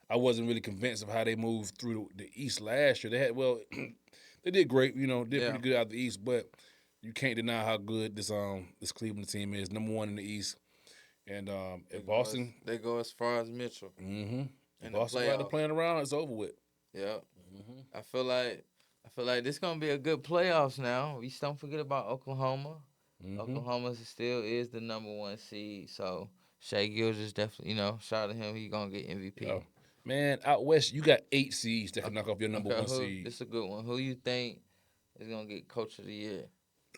I wasn't really convinced of how they moved through the East last year. They did great, you know, pretty good out the East, but you can't deny how good this Cleveland team is. Number 1 in the East. And if Boston, they go as far as Mitchell. If Boston got to playing around, it's over with. Yeah. I feel like this gonna be a good playoffs now. We don't forget about Oklahoma. Oklahoma still is the number 1 seed. So Shai Gilgeous definitely, shout out to him. He gonna get MVP. Yeah. Man, out west, you got 8 seeds that can knock off your number 1 seed. This is a good one. Who you think is gonna get Coach of the Year?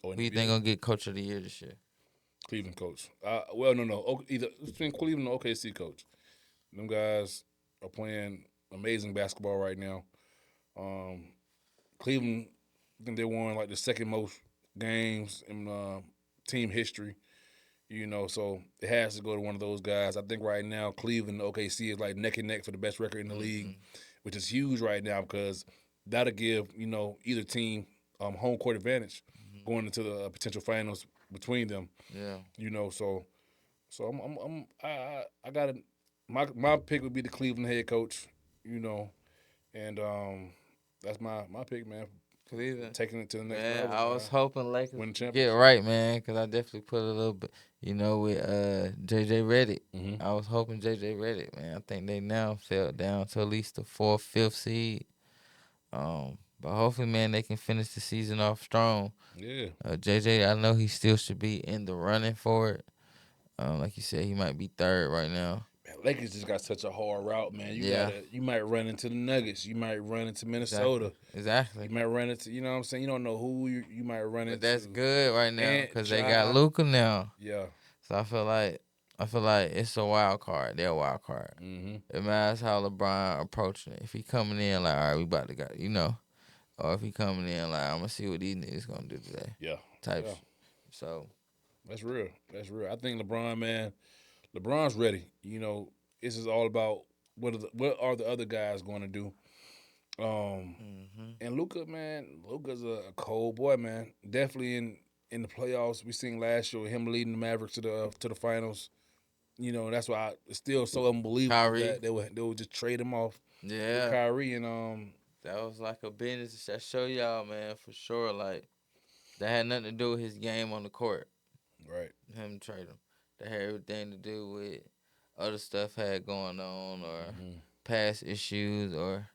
Who you think gonna get Coach of the Year this year? Cleveland coach. No. Either between Cleveland and OKC coach. Them guys are playing amazing basketball right now. Cleveland, I think they won like the second most games in team history. You know, so it has to go to one of those guys. I think right now Cleveland and OKC is like neck and neck for the best record in the league, which is huge right now because that'll give either team home court advantage going into the potential finals between them. Yeah. You know, so I got to my pick would be the Cleveland head coach. You know, and that's my pick, man. Cleveland Taking it to the next man, level. I was hoping Lakers win the get championship. right, man, because I definitely put a little bit, with JJ Redick. I was hoping JJ Redick, man. I think they now fell down to at least the 4th, 5th seed. But hopefully, man, they can finish the season off strong. Yeah. JJ, I know he still should be in the running for it. Like you said, he might be 3rd right now. Man, Lakers just got such a hard route, man. Yeah, You might run into the Nuggets, you might run into exactly, Minnesota, you exactly. might run into, you know what I'm saying. You don't know who you might run But that's into. good right now And because they got Ja, Luka now. yeah, So I feel like it's a wild card. They're a wild card. hmm It matters how LeBron approaching it. If he coming in like, all right, we about to go, or if he coming in like, I'm gonna see what these niggas gonna do today, yeah, yeah. types. So That's real. That's real. I think LeBron, man, LeBron's ready. You know, this is all about what are the other guys going to do. Um, hmm and Luka, man, Luka's a cold boy, man. Definitely in the playoffs, we seen last year him leading the Mavericks to the finals. You know, that's why it's still so unbelievable Kyrie, that they would just trade him off with yeah, Kyrie and that was like a business. That show y'all, man, for sure. Like that had nothing to do with his game on the court. right. Him trade him. That had everything to do with other stuff had going on or hmm past issues or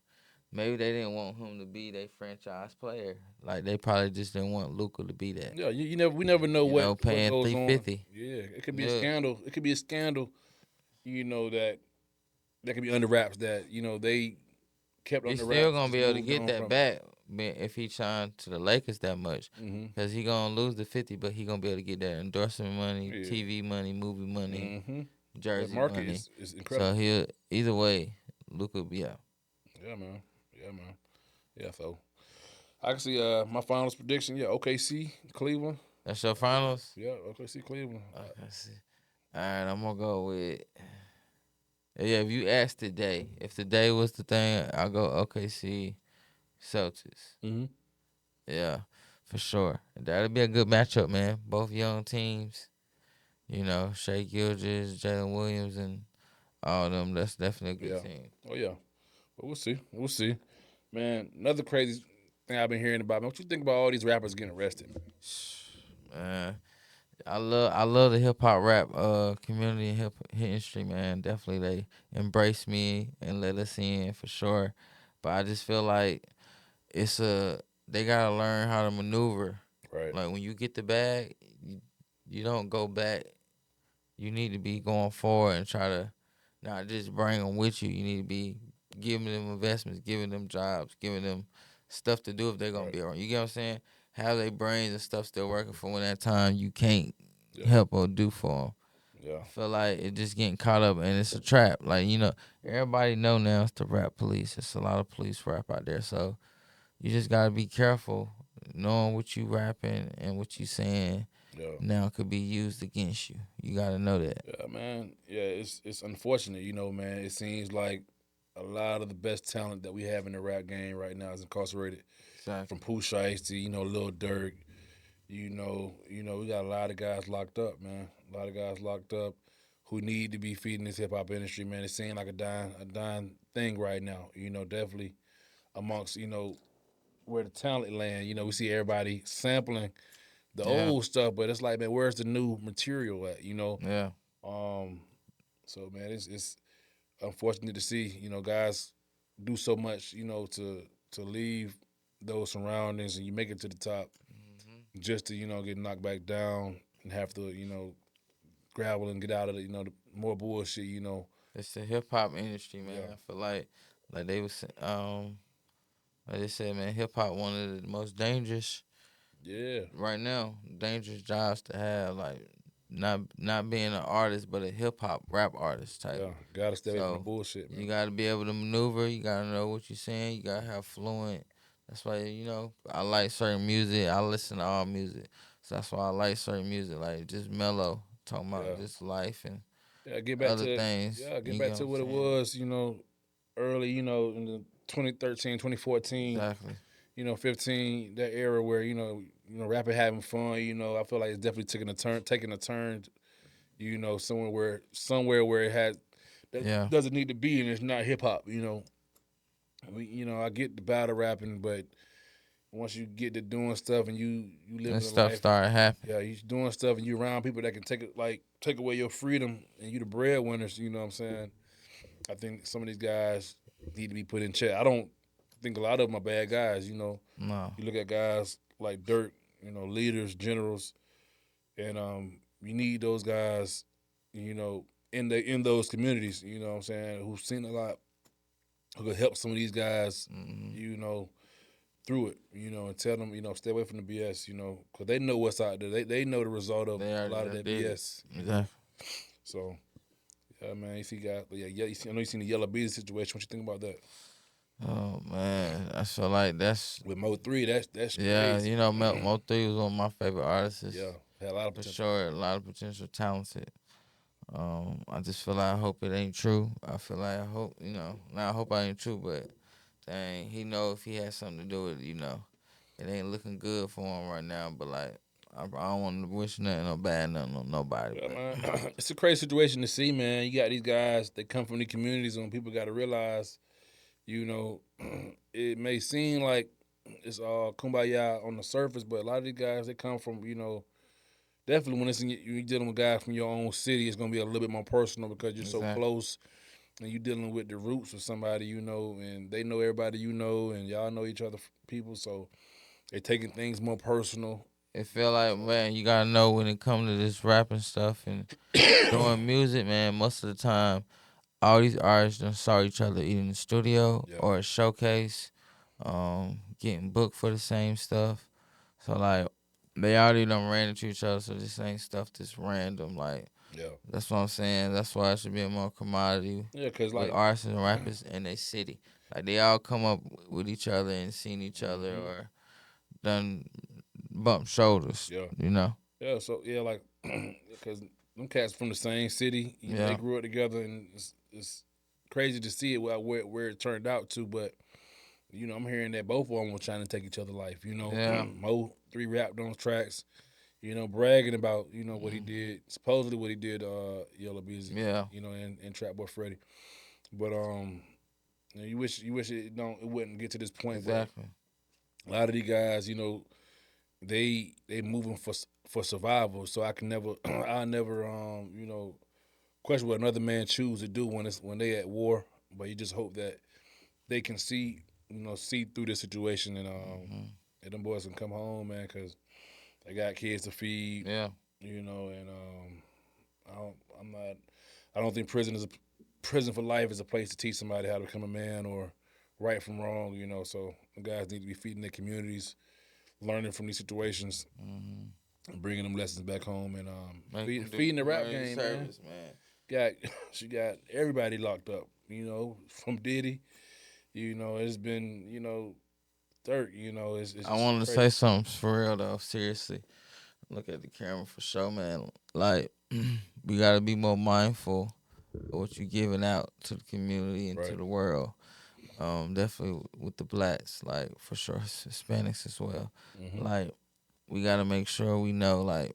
maybe they didn't want him to be their franchise player. Like they probably just didn't want Luca to be that. Yeah, we never know what Paying goes on. 350. Yeah, it could be a Yeah. scandal. It could be a scandal. You know that could be under wraps that they kept He's under still wraps, gonna just be able to moved get on that from it. back if he signed to the Lakers that much. hmm Cause he gonna lose the 50, but he gonna be able to get that endorsement money, Yeah. TV money, movie money, hmm That jersey market money. is So incredible. he'll either way, Luca, yeah. Yeah, man. Yeah, man. Yeah, so I can see my finals prediction. Yeah, OKC, Cleveland. That's your finals. Yeah, OKC, Cleveland. Okay, see. All right, I'm gonna go with. Yeah, if you ask today, if today was the thing, I'll go OKC Celtics. hmm Yeah, for sure. That'll be a good matchup, man. Both young teams. Shea Gilgeous, Jalen Williams, and all of them. That's definitely a good Yeah. team. Oh yeah. But we'll see. We'll see. Man, another crazy thing I've been hearing about. Man, what you think about all these rappers getting arrested? Man, I love the hip hop rap community and hip industry, man. Definitely they embrace me and let us in for sure. But I just feel like it's a they gotta learn how to maneuver. Right. Like when you get the bag, you don't go back. You need to be going forward and try to not just bring them with you. You need to be giving them investments, giving them jobs, giving them stuff to do if they're gonna Right. be around. You get what I'm saying? Have their brains and stuff still working for when that time you can't Yeah. help or do for them. Yeah. I feel like it just getting caught up and it's a trap. Like everybody know now it's the rap police. It's a lot of police rap out there, so you just gotta be careful, knowing what you rapping and what you saying. Yeah. Now could be used against you. You gotta know that. Yeah, man. Yeah, it's unfortunate, man. It seems like a lot of the best talent that we have in the rap game right now is incarcerated. From Exactly. Pooh Shiesty to Lil Durk. We got a lot of guys locked up, man. A lot of guys locked up who need to be feeding this hip hop industry, man. It seems like a dying thing right now. Definitely amongst where the talent land. We see everybody sampling the Yeah. old stuff, but it's like, man, where's the new material at? Yeah. Um, so man, it's unfortunate to see guys do so much to leave those surroundings and you make it to the top hmm just to get knocked back down and have to gravel and get out of the more bullshit. It's the hip hop industry, man. Yeah, I feel like they was like they said, man, hip hop one of the most dangerous yeah, right now, dangerous jobs to have. Like not being an artist, but a hip hop rap artist type. yeah. Gotta stay away from the So bullshit, you man. got to be able to maneuver. You got to know what you're saying. You got to have fluent. That's why I like certain music. I listen to all music, so that's why I like certain music. Like just mellow, talking about Yeah, just life and yeah. Get back other to things. yeah, get You back get what to I'm what it saying? was. Early. In the 2013, 2014. Exactly. 15, that era where rapping having fun. I feel like it's definitely taking a turn. Somewhere where it has that Yeah. doesn't need to be, and it's not hip hop. I get the battle rapping, but once you get to doing stuff and you And living a stuff life, started happening. yeah, you doing stuff and you around people that can take away your freedom and you the breadwinners. You know what I'm saying? I think some of these guys need to be put in check. I don't think a lot of them are bad guys. No. You look at guys like Dirk, leaders, generals, and you need those guys, in those communities. You know what I'm saying? Who've seen a lot, who could help some of these guys. Mm-hmm. You know, through it. You know, and tell them, stay away from the BS. Because they know what's out there. They know the result of They a already lot of done that did it. BS. Exactly. So yeah, man, you see, guys, yeah, I know you seen the Yellow Bees situation. What you think about that? Oh man, I feel like that's With Mo 3, that's yeah. crazy. Mo 3 was one of my favorite artists Yeah, had a lot of for potential. sure. A lot of potential, talented. I just feel like I hope it ain't true. I hope Not I hope I ain't true, but dang, he know if he has something to do with it, it ain't looking good for him right now. But like, I don't want to wish nothing or bad nothing on nobody. Yeah, But man, it's a crazy situation to see, man. You got these guys that come from the communities, and people got to realize, you know, it may seem like it's all kumbaya on the surface, but a lot of these guys they come from, definitely when you're dealing with guys from your own city, it's gonna be a little bit more personal because you're so exactly, close and you're dealing with the roots of somebody and they know everybody and y'all know each other people, so they're taking things more personal. it feel like, So man, you gotta know when it come to this rapping stuff and doing music, man. Most of the time, all these artists done saw each other either in the studio yeah, or a showcase, getting booked for the same stuff. So like, they already done ran into each other. So this ain't stuff that's random. Like, yeah, that's what I'm saying. That's why it should be a more commodity yeah, because with like, artists and rappers in their city. Like, they all come up with each other and seen each other hmm or done bump shoulders. yeah, yeah, so yeah, like, because them cats from the same city, they Yeah. grew up together, and it's crazy to see it where it turned out to, but. I'm hearing that both of them were trying to take each other's life. Yeah. Mo 3 rapped on tracks, bragging about, what he Mhm. did, supposedly what he did, Yellow Busy, Yeah. and Trap Boy Freddy. But you wish it wouldn't get to this point. But Exactly. a lot of these guys, they moving for survival. So I can never, I never, question what another man choose to do when they at war. But you just hope that they can see through this situation Mhm. and them boys can come home, man, because they got kids to feed, Yeah. and I don't, I'm not, I don't think prison for life is a place to teach somebody how to become a man or right from wrong, So the guys need to be feeding their communities, learning from these situations, Mhm. and bringing them lessons back home, and Make them do feeding the rap community game, man. service, man. Got she got everybody locked up, from Diddy. It's been dirt. It's I just wanted to say crazy. something for real though. Seriously, look at the camera for sure, man. Like, we gotta be more mindful of what you're giving out to the community and to Right. the world. Definitely with the blacks, like for sure, Hispanics as well. Mm-hmm. Like, we gotta make sure we know, like,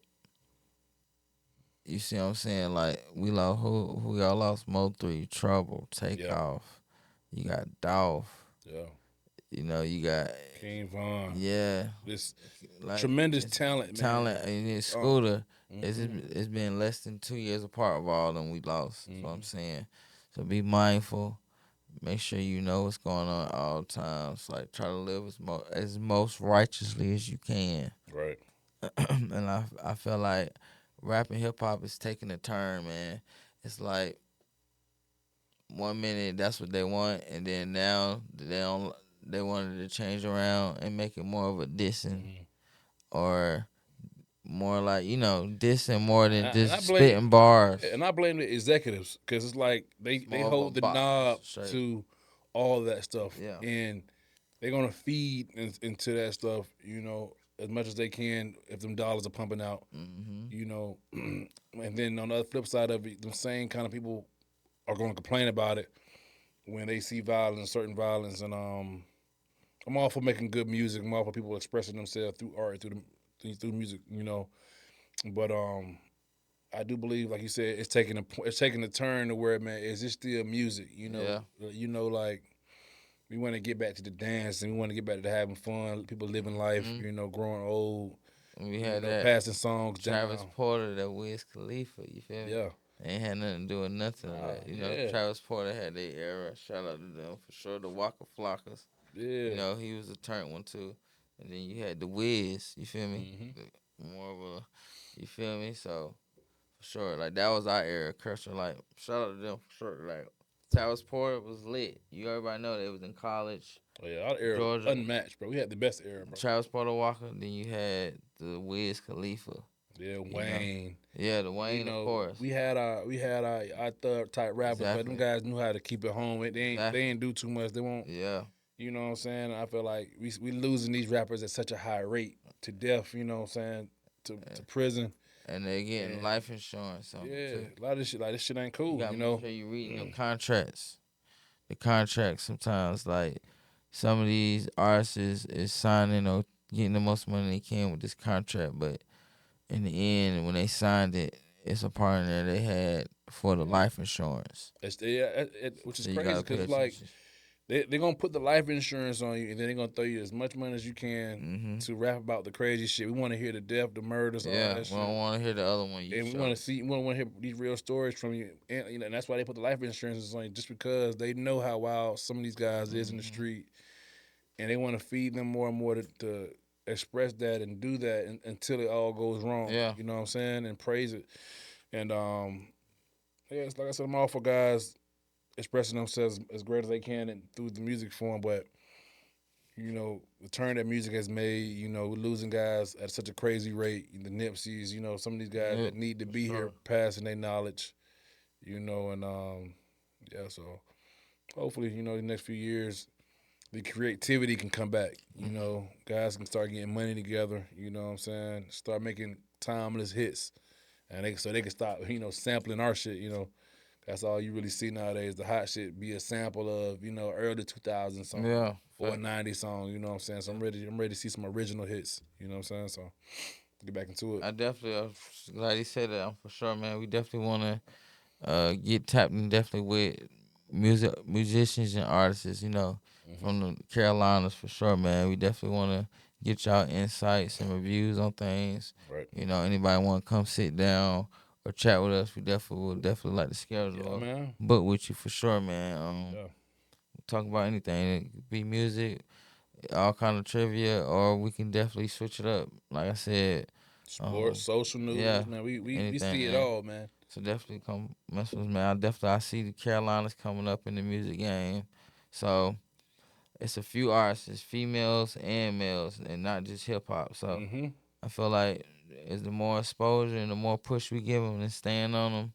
you see what I'm saying? Like, we lost who y'all lost? Mo 3, Trouble, Yeah. Takeoff. You got Dolph. Yeah. You got, King Von. yeah, This like, tremendous it's talent, man. talent. And then Oh. Scooter, Mm-hmm. it's been less than 2 years apart of all of them we lost. That's what I'm Mm-hmm. saying. So be mindful. Make sure you know what's going on at all times. Like, try to live as most righteously as you can. Right. And I feel like rap and hip hop is taking a turn, man. It's like, 1 minute that's what they want, and then now they wanted to change around and make it more of a dissing, Mm-hmm. or more like, dissing more than And I just blame spitting bars. and I blame the executives because it's like It's they more of a hold the box knob straight. to all that stuff, Yeah. and they're gonna feed into that stuff, as much as they can if them dollars are pumping out, Mhm. and then on the other flip side of it, the same kind of people are going to complain about it when they see violence, certain violence, and I'm all for making good music. I'm all for people expressing themselves through art, through music, But I do believe, like you said, it's taking a turn to where, man, is this still music? Yeah. Like we want to get back to the dance and we want to get back to having fun, people living life, Mhm. growing old, And we had that passing songs Travis down. Porter, that Wiz Khalifa. You feel me? Yeah. They ain't had nothing to do with nothing of Nah. that. Yeah. Travis Porter had their era. Shout out to them for sure. The Waka Flockas. Yeah. He was a turnt one too. And then you had the Wiz. You feel me? Hmm. More of a, you feel me? So, for for sure. Like that was our era. Cursor, like shout out to them for sure. Like Towers Port was lit. You everybody know they was in college, Oh yeah, our era was Georgia. unmatched, bro. We had the best era, bro. Travis Porter Walker. Then you had the Wiz Khalifa. Yeah, You know, Wayne. yeah, the You Wayne, of know, course. we had our thug type rappers, but them Exactly. guys knew how to keep it home. They ain't Exactly. do too much. They won't. Yeah. You know what I'm saying? I feel like we losing these rappers at such a high rate to death. You know what I'm saying? To prison. And they getting And life insurance on them yeah, too. a lot of this shit like this shit ain't You cool. gotta You make know? sure you reading them contracts. The contracts sometimes like some of these artists is signing or getting the most money they can with this contract, but in the end, when they signed it, it's a part in there they had for the life insurance. Which is So you crazy gotta pay because like attention. they're gonna put the life insurance on you and then they're gonna throw you as much money as you can Mhm. to rap about the crazy shit. We want to hear the death, the murders, all Yeah, that we don't shit. want to hear the other one you And we want to chose. see, we want to hear these real stories from you, and that's why they put the life insurance on you, just because they know how wild some of these guys is in the Mhm. street, and they want to feed them more and more to express that and do that until it all goes wrong. Yeah. You know what I'm saying? And praise it. And yeah, it's like I said, I'm all for guys expressing themselves as great as they can and through the music form, but the turn that music has made, we're losing guys at such a crazy rate. The Nipseys, some of these guys Yeah, that need to for be here sure. passing their knowledge, and yeah, so hopefully, the next few years, the creativity can come back. Mhm. Guys can start getting money together, you know what I'm saying? Start making timeless hits. And they can stop, sampling our shit. That's all you really see nowadays. The hot shit be a sample of, early 2000 song Yeah, or a fact. 90 song, you know what I'm saying? So Yeah. I'm ready to see some original hits, you know what I'm saying? So get back into it. I definitely, glad he said that. For sure, man. We definitely want to get tapped in definitely with musicians and artists, Hmm. from the Carolinas for sure, man. We definitely want to get y'all insights and reviews on things. Right. Anybody want to come sit down or chat with us, we definitely would definitely like to Yeah, schedule a man. book with you for sure, man. Yeah. Talk about anything. It could be music, all kind of trivia, or we can definitely switch it up. Like I said, Sports, social yeah, news, man. We anything, see it man. all, man. So definitely come mess with us, man. I see the Carolinas coming up in the music game. So it's a few artists, it's females and males, and not just hip hop. So Hmm. I feel like as the more exposure and the more push we give them and stand on them,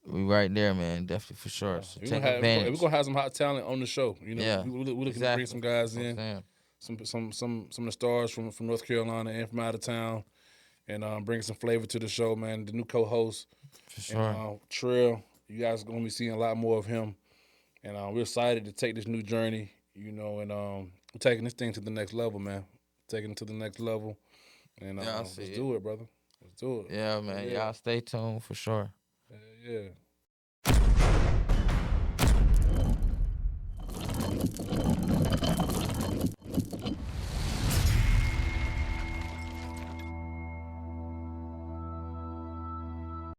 we right there, man. Definitely for sure. Yeah. So We're take gonna have we're advantage. gonna have some hot talent on the show. Yeah, We're looking to bring exactly. some guys That's what I'm in, saying. some of the stars from North Carolina and from out of town, and bring some flavor to the show, man. The new co-host For and sure. Trill, you guys are gonna be seeing a lot more of him, and we're excited to take this new journey, and we're taking this thing to the next level, man. Taking it to the next level, and Yeah, I see let's it. do it, brother. Let's do it. Yeah, man. Yeah, Y'all stay tuned for sure. yeah, yeah.